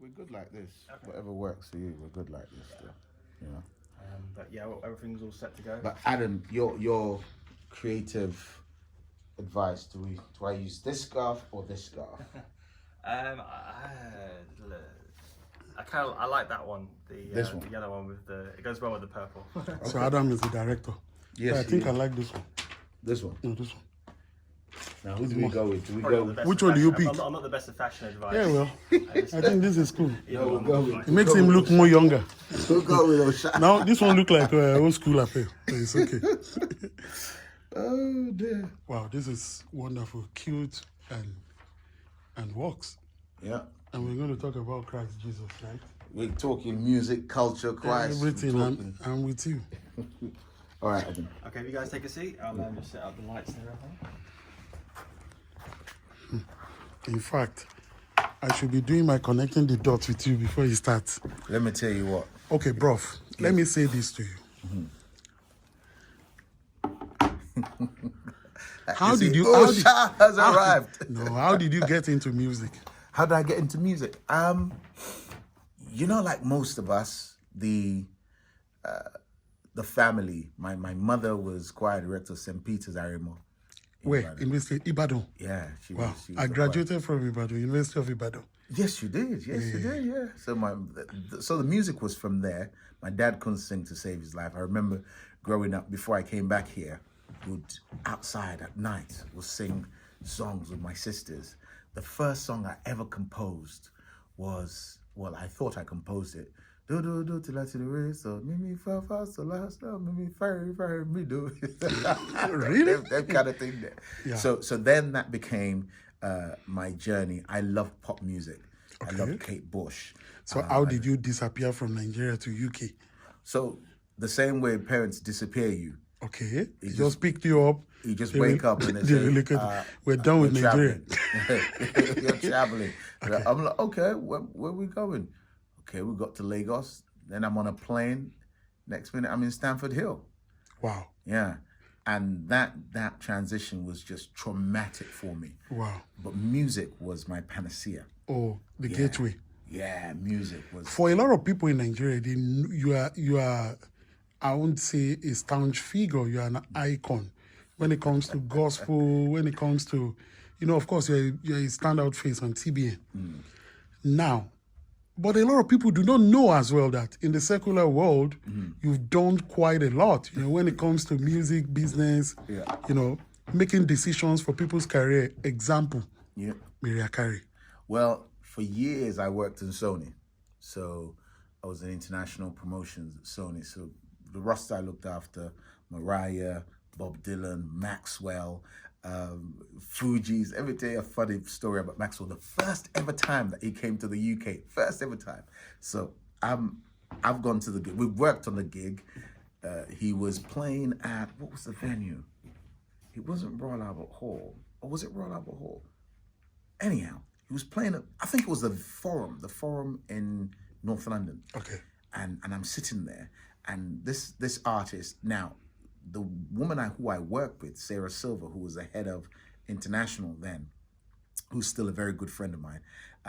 We're good like this. Okay. Whatever works for you, we're good like this still. You know. But yeah, well, everything's all set to go. But Adam, your creative advice: do I use this scarf or this scarf? I like that one. This one? The yellow one with it goes well with the purple. So Adam is the director. Yes, I think I like this one. This one. No, this one. Now, who do we go with? Do we Probably go not the with? best Which of one do you fashion. pick? I'm not the best of fashion advice. Yeah, well, I think this is cool. Either No, one we'll was go fine. It makes him look more younger. We'll go with Osha. Now this one look like old school affair. So it's okay. Oh dear. Wow, this is wonderful, cute, and works. Yeah. And we're going to talk about Christ Jesus, right? We're talking music, culture, Christ. Everything. we're talking- I'm with you. All right, Adam. Okay, if you guys take a seat, I'll just set up the lights and everything. In fact, I should be doing my connecting the dots with you before you start. Let me tell you what. Okay, bruv, let me say this to you. How did you? Osha has arrived. No, how did you get into music? How did I get into music? You know, like most of us, the family. My mother was choir director of St. Peter's Arimo. Where? University Ibadan. Yeah, she Wow, was. She was I the choir. graduated from Ibadan, University of Ibadan. Yes, you did. Yes, you did. Yeah. So the music was from there. My dad couldn't sing to save his life. I remember growing up before I came back here, would outside at night would sing songs with my sisters. The first song I ever composed was, well, I thought I composed it. Do do do till I see the race. So me fa fa so last now me fire me do. Really? that kind of thing there. Yeah. So then that became my journey. I love pop music. I love Kate Bush. So how did you disappear from Nigeria to UK? So the same way parents disappear you, Okay, they just picked you up. you just They wake re- up and they they say, relocated. We're done with "You're Nigeria." traveling." You're traveling. I'm like, okay, where we going? Okay, we got to Lagos. Then I'm on a plane. Next minute, I'm in Stamford Hill. Wow, Yeah. And that transition was just traumatic for me. wow. But music was my panacea. Oh, the gateway. Yeah, music was. For a lot of people in Nigeria, you are, I won't say a staunch figure. You are an icon when it comes to gospel. When it comes to, of course, you're a standout face on TBN. Now, but a lot of people do not know as well that in the secular world, you've done quite a lot. When it comes to music, business, making decisions for people's career. Example, Yeah. Mariah Carey. Well, for years I worked in Sony. So I was in international promotions at Sony. So the roster I looked after, Mariah, Bob Dylan, Maxwell, Fugees. Every day a funny story about Maxwell. The first ever time that he came to the UK. First ever time. So I've gone to the gig. We've worked on the gig. He was playing at, what was the venue? It wasn't Royal Albert Hall. Or was it Royal Albert Hall? Anyhow, he was playing at, I think it was the Forum in North London. Okay. And I'm sitting there, and this artist, now, the woman who I worked with, Sarah Silver, who was the head of international then, who's still a very good friend of mine,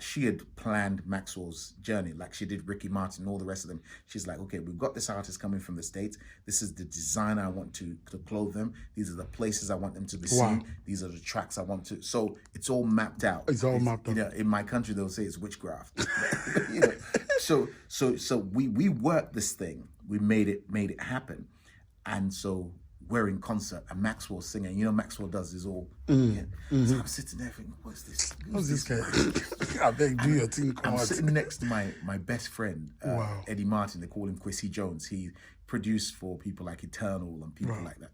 she had planned Maxwell's journey, like she did Ricky Martin and all the rest of them. She's like, okay, we've got this artist coming from the States. This is the designer I want to clothe them. These are the places I want them to be seen. These are the tracks I want to. So it's all mapped out. It's all mapped out. In my country, they'll say it's witchcraft. So we worked this thing. We made it happen. And so we're in concert and Maxwell's singing. Maxwell does his all. So I'm sitting there thinking, what's this? Who's this guy? I beg, do your thing. I'm sitting next to my best friend, Wow. Eddie Martin. They call him Quincy Jones. He produced for people like Eternal and people like that.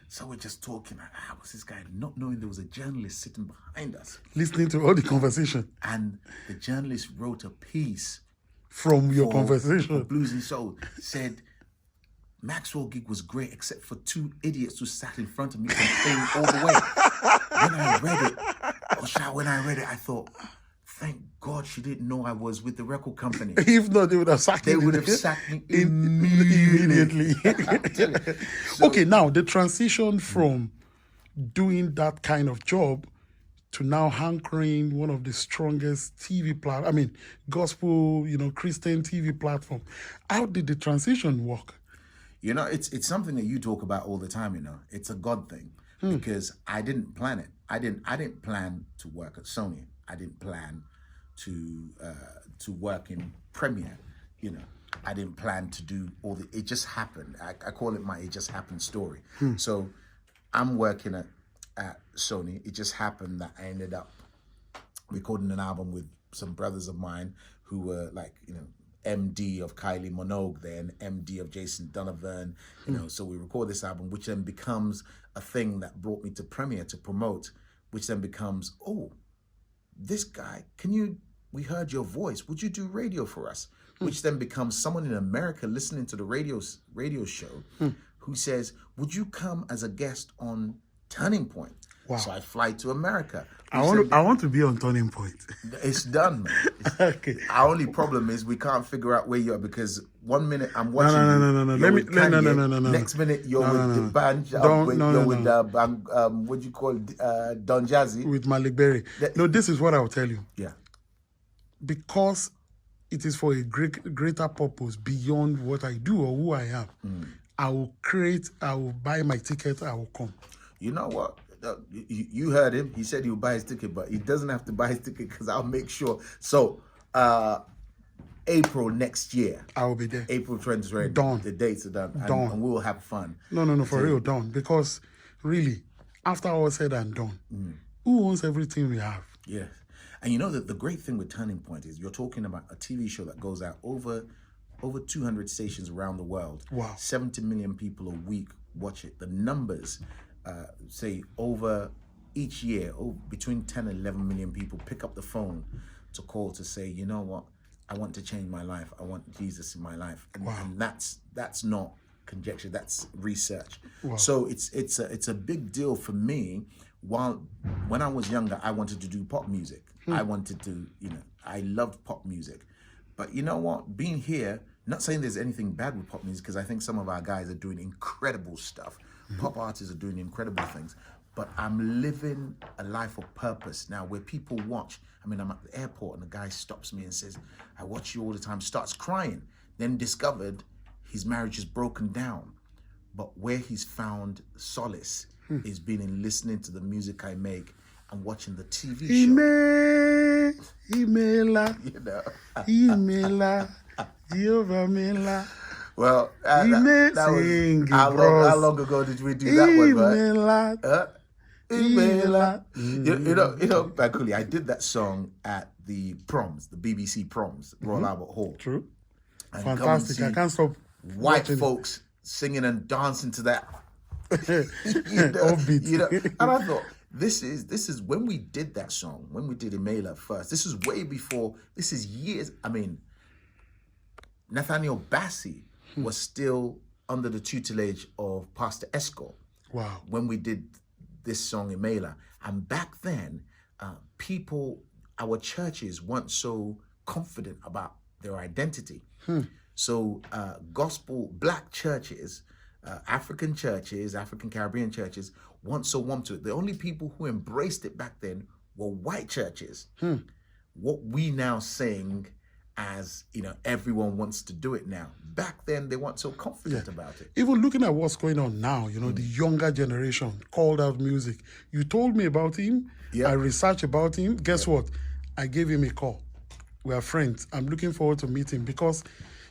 So we're just talking, like, how was this guy? Not knowing there was a journalist sitting behind us. Listening to all the conversation And the journalist wrote a piece from your for conversation. Blues and Soul. Said, Maxwell gig was great except for two idiots who sat in front of me complaining all the way. When I read it, I thought, thank God she didn't know I was with the record company. If not, they would have sacked They you. would have sacked me immediately. Okay, now the transition from doing that kind of job to now anchoring one of the strongest gospel, Christian TV platform. How did the transition work? It's something that you talk about all the time. It's a God thing because I didn't plan it. I didn't plan to work at Sony. I didn't plan to work in Premiere. I didn't plan to do it just happened. I call it my it just happened story. So I'm working at Sony. It just happened that I ended up recording an album with some brothers of mine who were MD of Kylie Minogue then, MD of Jason Donovan, so we record this album, which then becomes a thing that brought me to Premiere to promote, which then becomes, this guy, we heard your voice, would you do radio for us? Which then becomes someone in America listening to the radio show who says, would you come as a guest on Turning Point? Wow. So I fly to America. I want to be on Turning Point. It's done, man. Okay. Our only problem is we can't figure out where you are because 1 minute I'm watching No. Next minute you're with the band. What do you call it? Don Jazzy. With Malik Berry. No, this is what I'll tell you. Yeah. Because it is for a greater purpose beyond what I do or who I am. I will buy my ticket, I will come. You know what? You heard him. He said he would buy his ticket, but he doesn't have to buy his ticket because I'll make sure. So, April next year. I will be there. April 2020. Done. The dates are done. Done. And we will have fun. No, for real, done. Because really, after all said and done, who owns everything we have? Yes. And the great thing with Turning Point is you're talking about a TV show that goes out over 200 stations around the world. Wow. 70 million people a week watch it. The numbers, say over each year, between 10 and 11 million people pick up the phone to call to say, you know what, I want to change my life. I want Jesus in my life. And that's not conjecture, that's research. Wow. So it's a big deal for me. When I was younger, I wanted to do pop music. I wanted to, I loved pop music. But you know what? Being here, not saying there's anything bad with pop music, because I think some of our guys are doing incredible stuff. Pop artists are doing incredible things. But I'm living a life of purpose now where people watch. I mean, I'm at the airport and the guy stops me and says, I watch you all the time, starts crying. Then discovered his marriage is broken down. But where he's found solace is being in listening to the music I make and watching the TV show. Imela, Jehovah Mela. Well, that was, how long ago did we do that one, right? Imela. You know, Bankulli, I did that song at the proms, the BBC proms, Royal Albert Hall. True. And Fantastic. I can't stop white folks singing and dancing to that. Offbeat. And I thought, this is when we did that song, when we did Imela first. This is way before. This is years. I mean, Nathaniel Bassey was still under the tutelage of Pastor Esco. Wow. When we did this song Imela, and back then, our churches weren't so confident about their identity. So gospel black churches, African churches, African Caribbean churches weren't so warm to it. The only people who embraced it back then were white churches. What we now sing as, everyone wants to do it now. Back then, they weren't so confident about it. Even looking at what's going on now, the younger generation called out music. You told me about him. Yeah. I researched about him. Guess what? I gave him a call. We are friends. I'm looking forward to meeting because,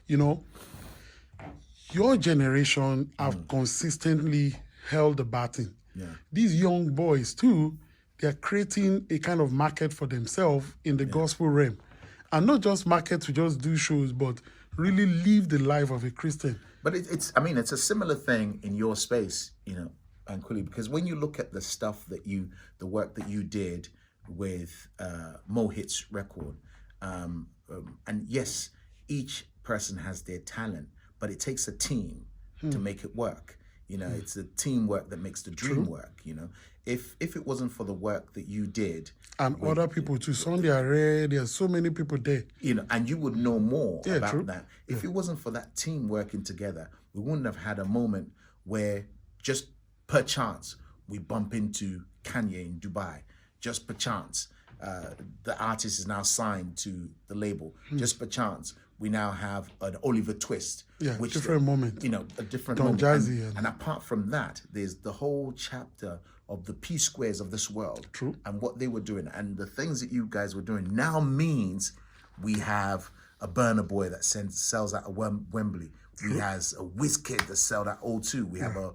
your generation have consistently held the baton. Yeah. These young boys too, they're creating a kind of market for themselves in the gospel realm. And not just market to just do shows, but really live the life of a Christian. But it's a similar thing in your space, Bankulli, because when you look at the stuff the work that you did with Mo Hits record, and yes, each person has their talent, but it takes a team to make it work. It's the teamwork that makes the dream work. If it wasn't for the work that you did, and other people too, Sunday Array, there's so many people there. And you would know more about that. If it wasn't for that team working together, we wouldn't have had a moment where just per chance we bump into Kanye in Dubai. just perchance, the artist is now signed to the label. Just perchance, we now have an Oliver Twist. Yeah, which different moment. You know, a different Don moment. Jazzy And apart from that, there's the whole chapter of the P squares of this world. True. And what they were doing. And the things that you guys were doing now means we have a Burna Boy that sells out of Wembley. We has a Wizkid that sells at O2. We have a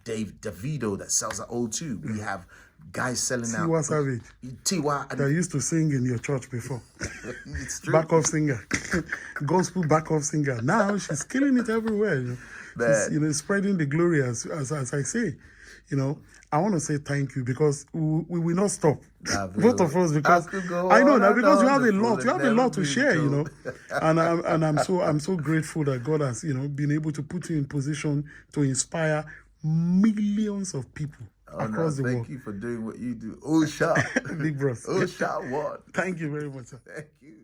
Davido that sells at O2. We have guys selling out. Tiwa Savage. Tiwa. That used to sing in your church before. It's true. Backup singer. Gospel backup singer. Now she's killing it everywhere. She's, spreading the glory as I say. I want to say thank you because we will not stop. Both of us, because I know that because you have a lot. You have a lot to share, and I'm so grateful that God has, been able to put you in position to inspire millions of people across the world. Thank you for doing what you do. Osha. Big bros. Osha what? Thank you very much, sir. Thank you.